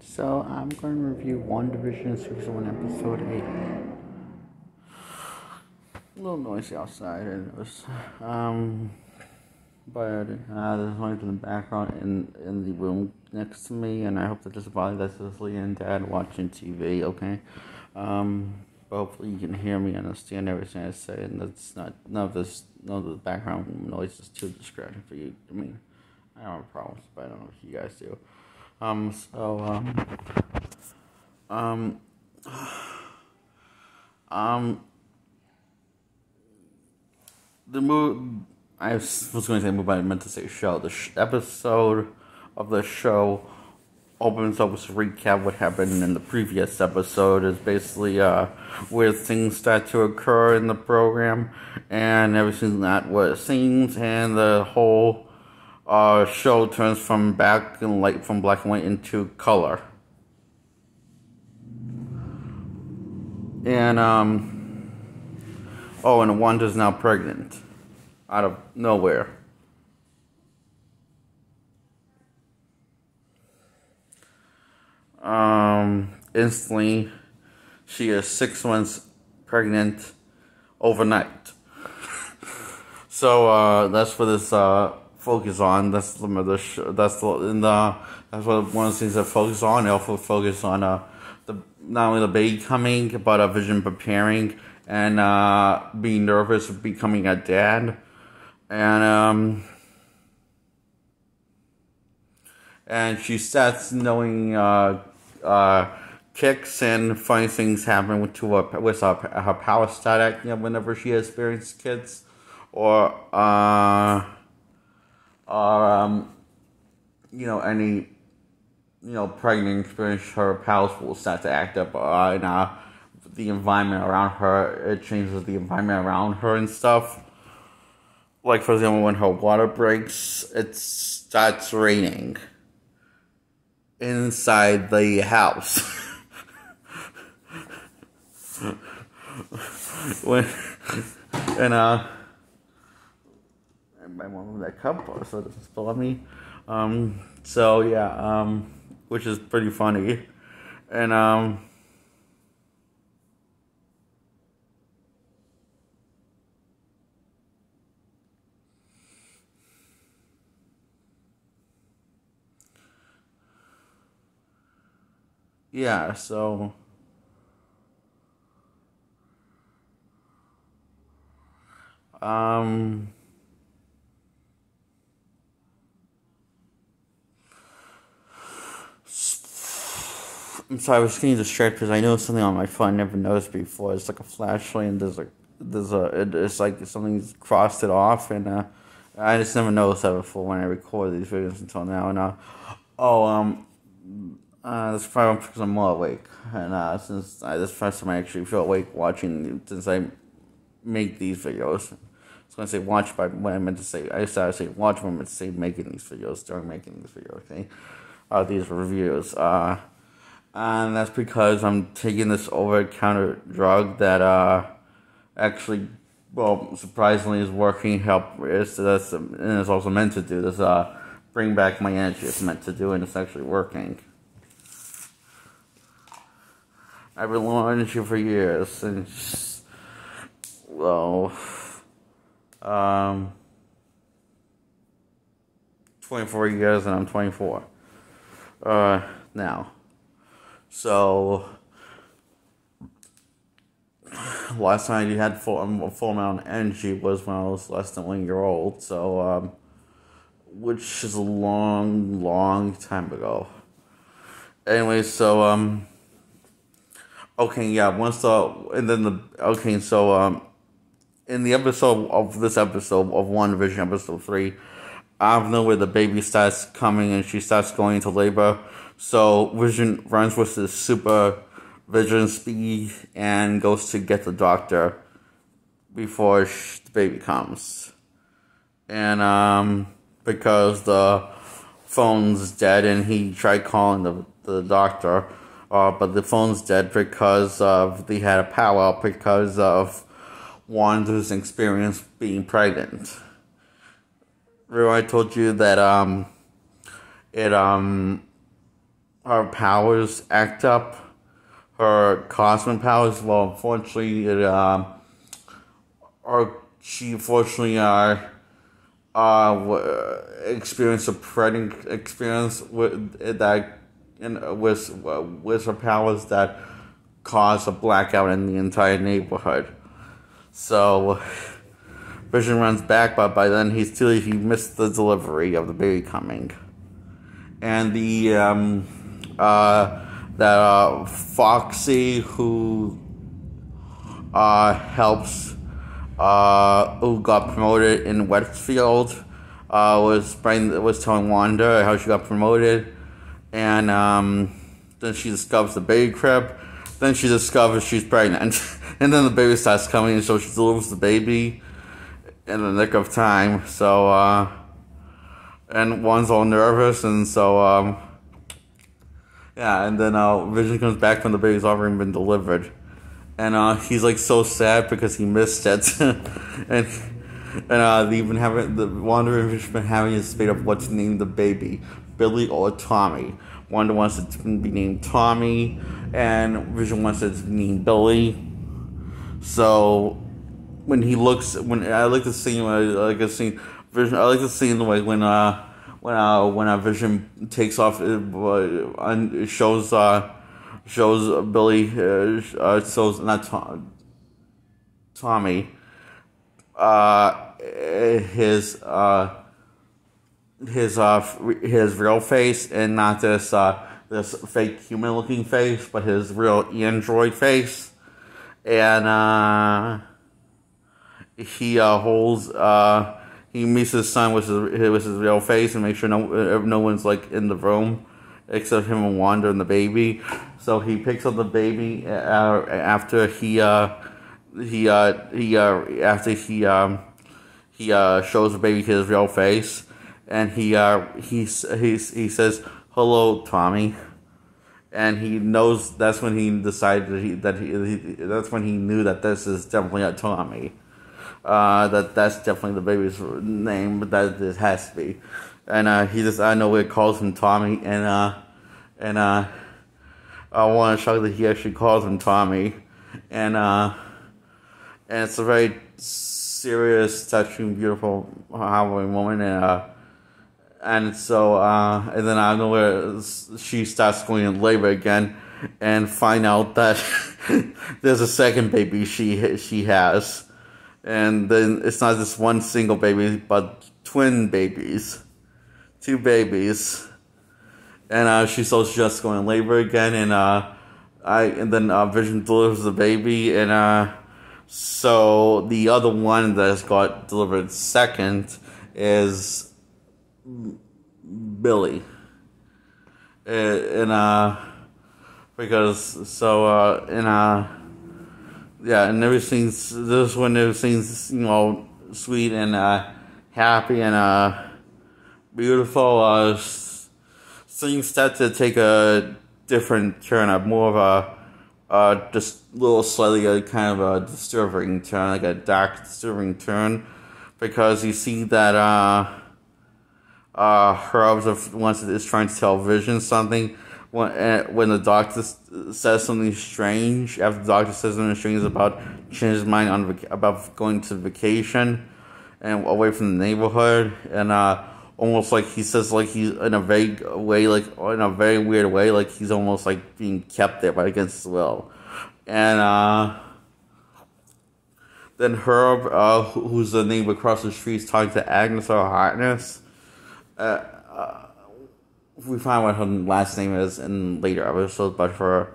So I'm going to review WandaVision Season 1 Episode 8. A little noisy outside, and it was, but there's noise in the background in the room next to me, and I hope that doesn't bother. That's Leslie and Dad watching TV, okay? But hopefully you can hear me, understand everything I say, and that's not, none of the background noise is too distracting for you. I mean, I don't have problems, but I don't know if you guys do. So, um, um, the movie, I was going to say movie, but I meant to say show. The episode of the show opens up with a recap what happened in the previous episode. Is basically where things start to occur in the program, and everything's not what it seems, and the whole show turns from black and white into color. And and Wanda's now pregnant out of nowhere. Instantly, she is 6 months pregnant overnight. So that's what this focus on. That's the that's what one of the things that focus on. They also focus on not only the baby coming, but Vision preparing and being nervous of becoming a dad, and she starts knowing kicks and funny things happen with her power start acting up whenever she experiences kids, or any pregnant experience. Her powers will start to act up, and the environment around her, it changes the environment around her and stuff. Like, for example, when her water breaks, it starts raining inside the house. I might want to move that cup so it doesn't spill on me. Which is pretty funny. And yeah, so I'm sorry, I was getting distracted because I noticed something on my phone I never noticed before. It's like a flashlight, and it's like something's crossed it off, and I just never noticed that before when I record these videos until now. And that's probably because I'm more awake, and since this is the first time I actually feel awake watching since I make these videos. I was going to say watch, but what I meant to say, I started to say watch, but I meant to say making these videos, during making these videos, okay? These reviews. And that's because I'm taking this over-the-counter drug that actually, well, surprisingly is working. And it's also meant to do this. Bring back my energy. It's meant to do, and it's actually working. I've been low on energy for years, and 24 years, and I'm 24 now. So last time I had full amount of energy was when I was less than 1 year old. So which is a long time ago. Anyway, so okay, yeah. In the episode of WandaVision, episode 3, out of nowhere the baby starts coming and she starts going into labor. So Vision runs with his super vision speed and goes to get the doctor before the baby comes. And because the phone's dead, and he tried calling the doctor, but the phone's dead because they had a power out because of Wanda's experience being pregnant. Remember I told you that her powers act up, her cosmic powers. Well, unfortunately, she unfortunately experienced a pregnant experience with that, and with her powers that caused a blackout in the entire neighborhood. So Vision runs back, but by then he missed the delivery of the baby coming, and Foxy, who helps who got promoted in Westfield, was telling Wanda how she got promoted, and then she discovers the baby crib. Then she discovers she's pregnant, and then the baby starts coming, so she delivers the baby in the nick of time. So and Wanda's all nervous, and so yeah, and then Vision comes back when the baby's already been delivered. And he's like so sad because he missed it, and they even have the Wanda and Vision been having a debate of what to name the baby, Billy or Tommy. Wanda wants it to be named Tommy, and Vision wants it to be named Billy. So when he looks, I like the scene Vision. I like the scene like when Vision takes off, and shows Billy, shows not Tommy, his real face, and not this fake human looking face, but his real android face, and he meets his son with his real face, and makes sure no one's like in the room except him and Wanda and the baby. So he picks up the baby after he shows the baby his real face, and he says, "Hello, Tommy," and he knows that's when he decided that's when he knew that this is definitely not Tommy. That's definitely the baby's name, but that it has to be. And he just, I know it calls him Tommy, and I want to show that he actually calls him Tommy, and it's a very serious, touching, beautiful, heartwarming moment, and so and then I know where she starts going in labor again, and find out that there's a second baby she has, and then it's not just one single baby, but twin babies. 2 babies, and she's also just going in labor again, and then Vision delivers the baby, and so the other one that has got delivered second is Billy, and because so yeah, and everything's this one everything's sweet and happy and beautiful. Things start to take a different turn, more of a just little slightly kind of a disturbing turn, like a dark, disturbing turn, because you see that Herbs is trying to tell Vision something when the doctor says something strange. After the doctor says something strange about changing his mind about going to vacation and away from the neighborhood, and almost like he says, like he's in a vague way, like in a very weird way, like he's almost like being kept there by against his will. And then Herb, who's the neighbor across the street, is talking to Agnes or Harkness. We find what her last name is in later episodes, but for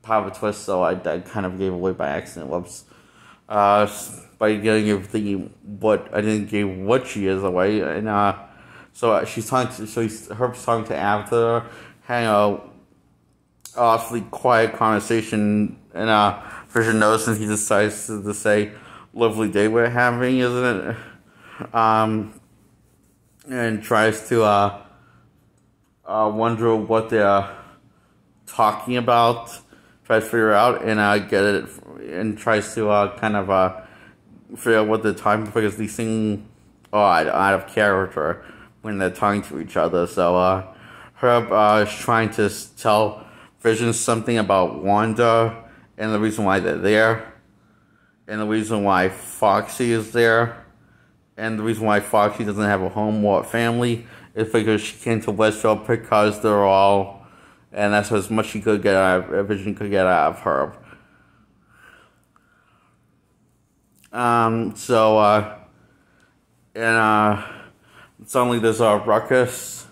part of a twist, so I kind of gave away by accident. Whoops. By getting what I didn't give what she is away, and so she's talking. Herb's talking to Agatha, having a awfully quiet conversation, and Vision knows, and he decides to say, "Lovely day we're having, isn't it?" And tries to wonder what they're talking about, tries to figure out, and get it, and tries to kind of figure out what they're talking about, because these things are out of character when they're talking to each other. So Herb is trying to tell Vision something about Wanda and the reason why they're there, and the reason why Foxy is there, and the reason why Foxy doesn't have a home or a family is because she came to Westview because they're all, and that's as much she could get out of Vision could get out of Herb. Suddenly there's a ruckus,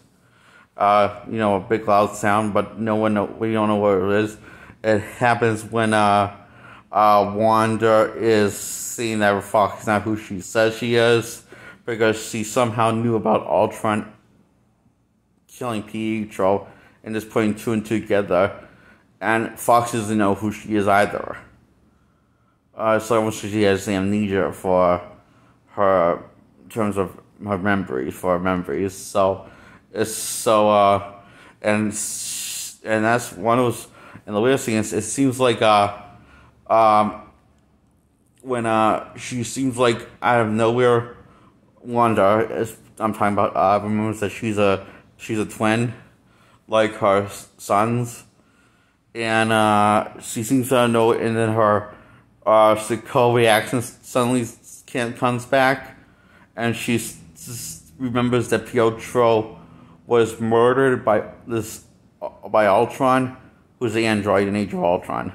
a big loud sound, but we don't know what it is. It happens when Wanda is seeing that Fox is not who she says she is, because she somehow knew about Ultron killing Pietro and just putting two and two together, and Fox doesn't know who she is either. So almost she has amnesia for her, in terms of her memories, So it's and that's one of those. And the weirdest thing is, it seems like when she seems like out of nowhere, Wanda, I'm talking about, remembers that she's a twin, like her sons, and she seems to know, and then her Sokovia reaction suddenly comes back, and she remembers that Pietro was murdered by Ultron, who's the android in Age of Ultron.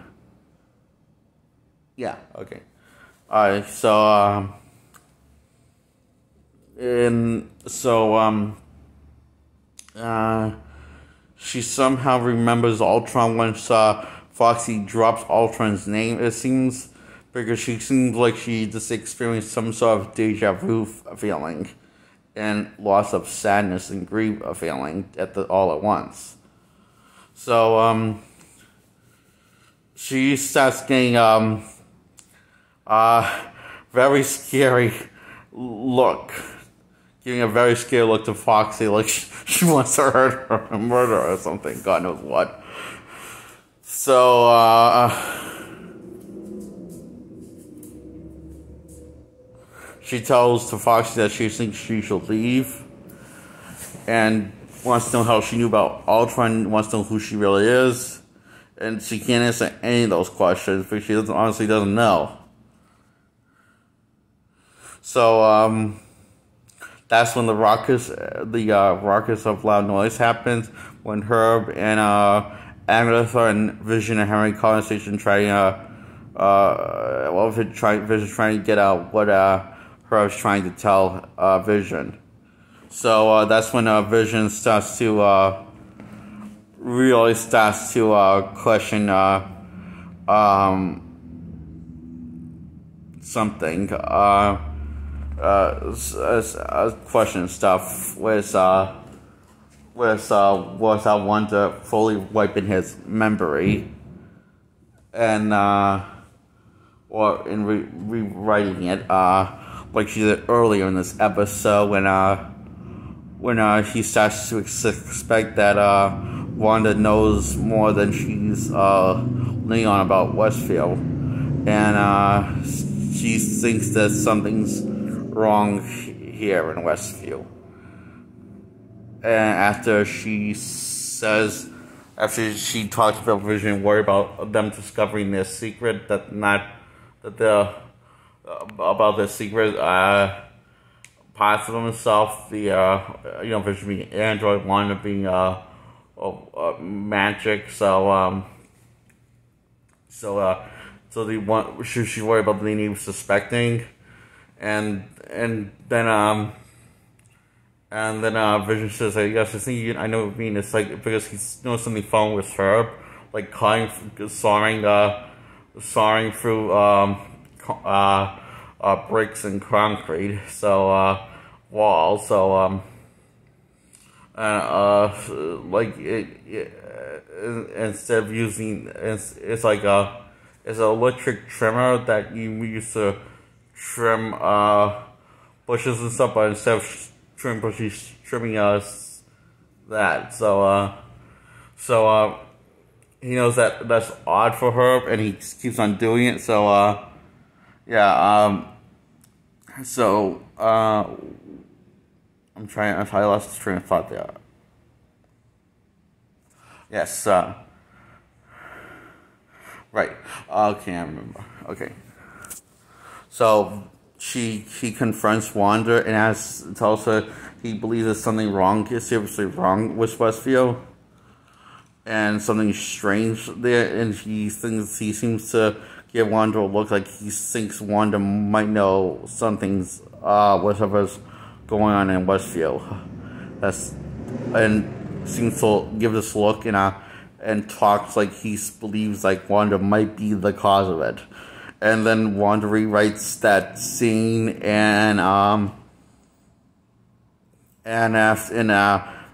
Yeah, okay. She somehow remembers Ultron once Foxy drops Ultron's name, it seems, because she seems like she just experienced some sort of deja vu feeling and loss of sadness and grief feeling all at once. So she starts getting very scary look, giving a very scary look to Foxy, like she wants to hurt her and murder her or something, God knows what. So she tells to Foxy that she thinks she should leave, and wants to know how she knew about Ultron, wants to know who she really is, and she can't answer any of those questions because she honestly doesn't know. So that's when the ruckus of loud noise happens, when Herb and Agatha and Vision and Henry conversation Vision trying to get out what Herb's trying to tell Vision. So that's when Vision starts to really question something. Question stuff with Wanda fully wiping his memory, and or in rewriting it, like she did earlier in this episode when he starts to suspect that Wanda knows more than she's letting on about Westview, and she thinks that something's wrong here in Westview. And after she talks about Vision, worry about them discovering their secret, about their secret parts of himself, Vision being android, Wanda being magic. So they want, she worry about the need of suspecting, and then Vision says, yes, I know what you mean. It's like because he knows something wrong with Herb, like sawing through bricks and concrete, walls. So instead of using it's like it's an electric trimmer that you use to trim bushes and stuff, but instead of trimming bushes, trimming that. So he knows that that's odd for her, and he keeps on doing it. So I lost the train of thought there. Yes. Right. Okay, I remember. Okay. So he confronts Wanda and tells her he believes there's something wrong, seriously wrong with Westview, and something strange there, and he seems to give Wanda a look like he thinks Wanda might know something's whatever's going on in Westview. And seems to give this look and talks like he believes like Wanda might be the cause of it. And then Wanda rewrites that scene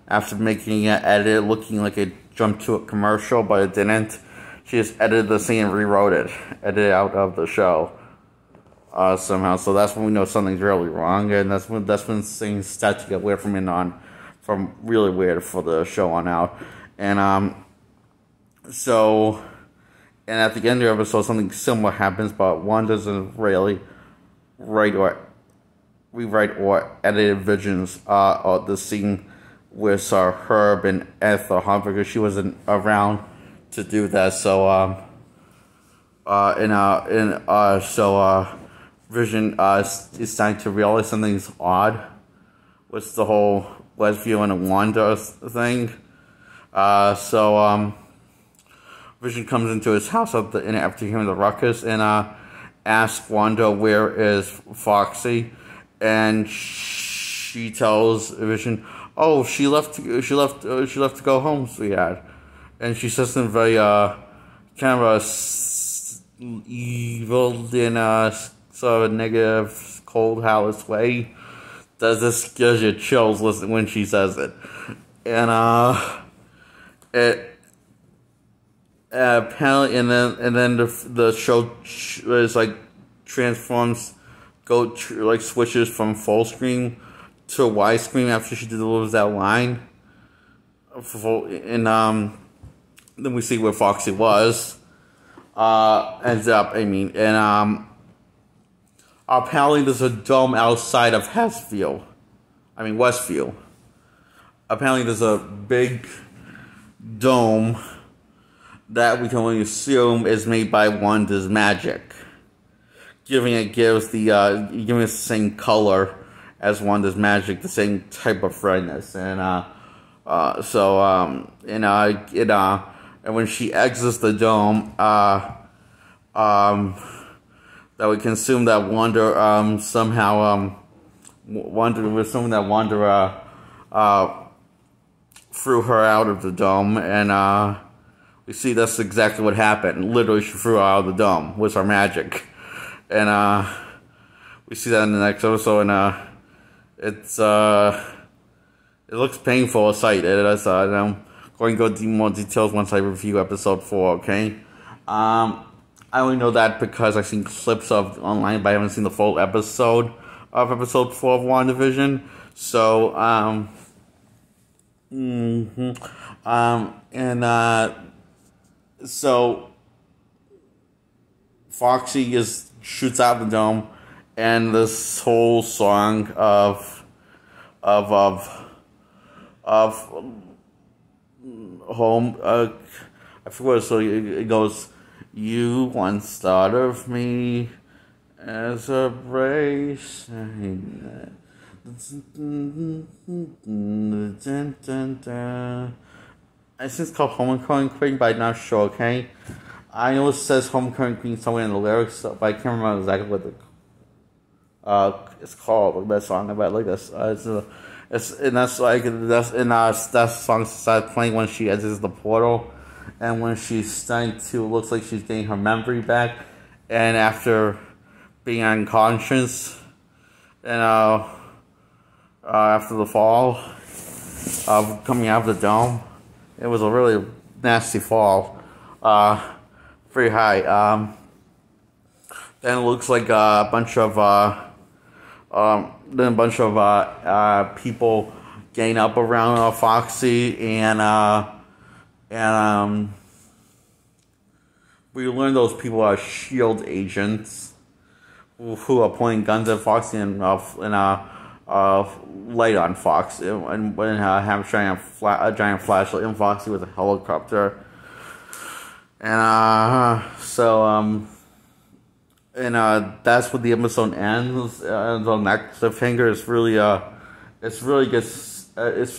after making it edit looking like it jumped to a commercial, but it didn't. She just edited the scene and rewrote it, edited out of the show somehow. So that's when we know something's really wrong, and that's when things start to get weird from really weird for the show on out. And and at the end of the episode, something similar happens, but Wanda doesn't really rewrite or edit Vision's the scene with Herb and Ethel, because she wasn't around to do that. So Vision is starting to realize something's odd with the whole Westview and Wanda thing. Vision comes into his house after hearing the ruckus and asks Wanda where is Foxy, and she tells Vision, "Oh, she left to go home, sweetheart." And she says in very kind of a evil and sort of negative, cold, callous way. This gives you chills when she says it, and it. Apparently, and then the show is like transforms, switches from full screen to widescreen after she delivers that line. And then we see where Foxy was. Ends up, apparently there's a dome outside of Westview. Apparently there's a big dome that we can only assume is made by Wanda's magic, giving it the same color as Wanda's magic, the same type of redness, and when she exits the dome, that we can assume that Wanda threw her out of the dome, and we see that's exactly what happened. Literally, she threw her out of the dome with her magic. And we see that in the next episode, and it looks painful to sight. I'm going to go into more details once I review episode 4, okay? I only know that because I've seen clips of online, but I haven't seen the full episode of episode 4 of WandaVision. So, so Foxy shoots out the dome, and this whole song of home. I forgot. So it goes. You once thought of me as a brace. I think it's called Homecoming Queen, but I'm not sure, okay? I know it says Homecoming Queen somewhere in the lyrics, but I can't remember exactly what it's called, that song, about like this. That song starts playing when she exits the portal, and when she's starting to, looks like she's getting her memory back, and after being unconscious, and after the fall of coming out of the dome. It was a really nasty fall, pretty high. Then it looks like a bunch of people gang up around Foxy, and we learn those people are SHIELD agents who are pointing guns at Foxy and light on Fox, and when have a giant flashlight in Foxy with a helicopter, and that's what the episode ends. On that cliffhanger, it's really good. It's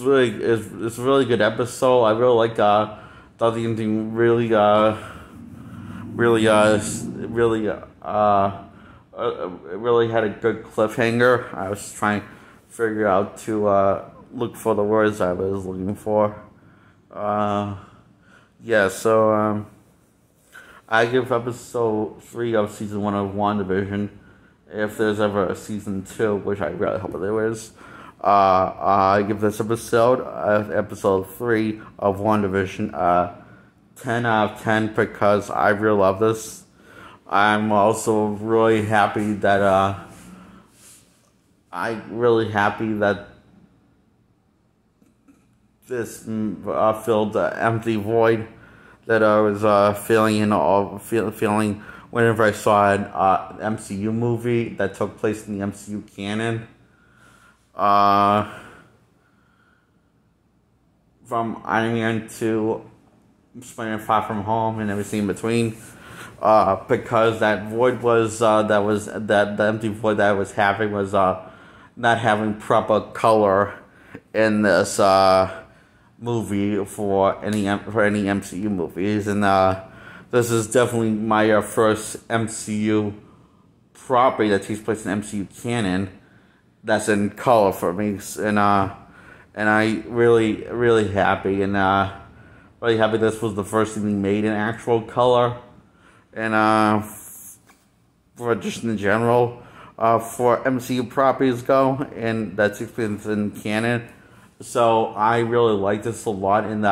a really good episode. I really like thought the ending really really had a good cliffhanger. I was trying to figure out to look for the words I was looking for. Yeah, so I give episode 3 of season 1 of WandaVision, if there's ever a season 2, which I really hope there is. I give this episode 3 of WandaVision, 10 out of 10 because I really love this. I'm also really happy that this filled the empty void that I was feeling whenever I saw an MCU movie that took place in the MCU canon. From Iron Man to Spider-Man Far From Home and everything in between. Because that void was the empty void that I was having was not having proper color in this movie for any MCU movies, and this is definitely my first MCU property that takes place in MCU canon that's in color for me, and I really happy this was the first thing they made in actual color. And for just in general, for MCU properties go, and that's explained in canon. So I really like this a lot, and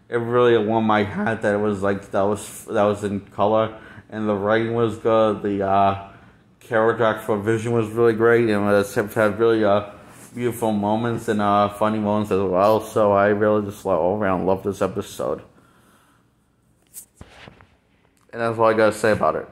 it really warmed my heart that it was that was in color, and the writing was good. The character act for Vision was really great, and it had really beautiful moments and funny moments as well. So I really just all around love this episode. And that's all I gotta say about it.